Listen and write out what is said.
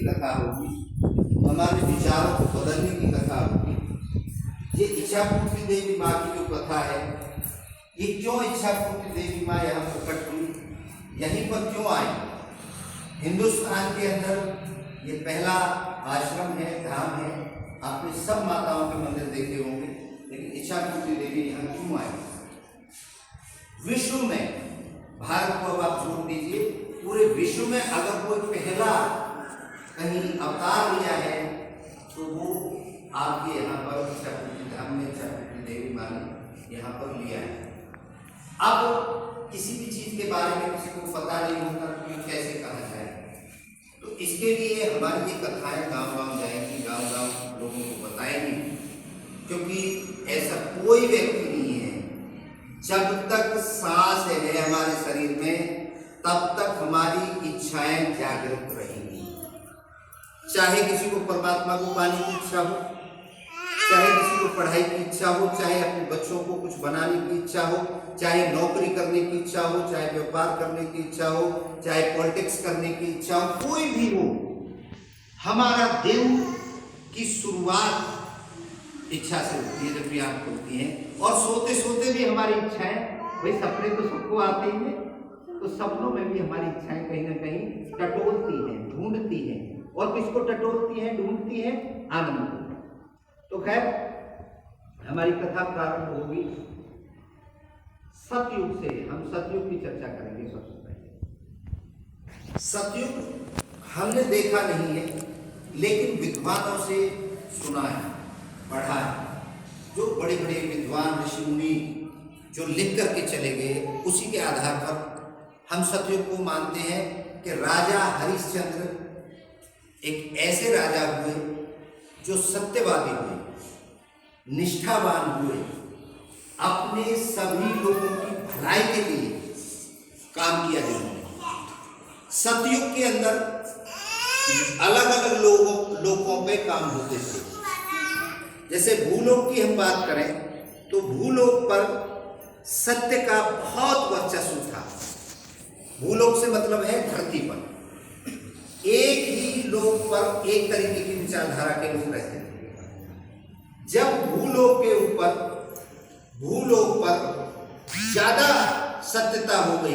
की कथा होगी, हमारे विचारों को बदलने की कथा होगी। ये इच्छापूर्ति देवी माँ की जो कथा है, ये क्यों इच्छापूर्ति देवी माँ यहाँ प्रकट हुई, यहीं पर क्यों आई? हिंदुस्तान के अंदर ये पहला आश्रम है, धाम है। आपने सब माताओं के मंदिर देखे होंगे, लेकिन इच्छापूर्ति देवी यहाँ क्यों आई? विश्व में, भारत को अब आप छोड़ दीजिए, पूरे विश्व में अगर कोई पहला कहीं अवतार लिया है तो वो आपके यहाँ पर इच्छापूर्ति धाम में इच्छापूर्ति देवी माँ ने यहाँ पर लिया है। अब किसी भी चीज के बारे में किसी को पता नहीं होता कि कैसे कहा जाए, तो इसके लिए हमारी ये कथाएं गांव-गांव जाएंगी, गांव-गांव लोगों को बताएंगी, क्योंकि ऐसा कोई व्यक्ति नहीं है, जब तक सांस है हमारे शरीर में तब तक हमारी इच्छाएं जागृत रहेंगी। चाहे किसी को परमात्मा को पाने की इच्छा हो, चाहे किसी को पढ़ाई की इच्छा हो, चाहे अपने बच्चों को कुछ बनाने की इच्छा हो, चाहे नौकरी करने की इच्छा हो, चाहे व्यापार करने की इच्छा हो, चाहे पॉलिटिक्स करने की इच्छा हो, कोई भी हो, हमारा दिन की शुरुआत इच्छा से होती है। जब भी आंख खुलती है और सोते सोते भी हमारी इच्छाएं, भाई सपने तो सबको आते ही हैं, तो सपनों में भी हमारी इच्छाएं कहीं ना कहीं टटोलती हैं, ढूंढती हैं। और किसको टटोलती हैं, ढूंढती हैं? आनंद को। तो खैर, हमारी कथा प्रारंभ होगी सतयुग से। हम सतयुग की चर्चा करेंगे। सबसे पहले सतयुग हमने देखा नहीं है, लेकिन विद्वानों से सुना है, पढ़ा है। जो बड़े बड़े विद्वान ऋषि मुनि जो लिख करके चले गए, उसी के आधार पर हम सतयुग को मानते हैं कि राजा हरिश्चंद्र एक ऐसे राजा हुए जो सत्यवादी हुए, निष्ठावान हुए, अपने सभी लोगों की भलाई के लिए काम किया जिन्होंने। सतयुग के अंदर अलग अलग लोगों पे काम होते थे। जैसे भूलोक की हम बात करें तो भूलोक पर सत्य का बहुत वर्चस्व था। भूलोक से मतलब है धरती पर एक ही लोक पर एक तरीके की विचारधारा के लोग रहते थे। जब भूलोक पर ज्यादा सत्यता हो गई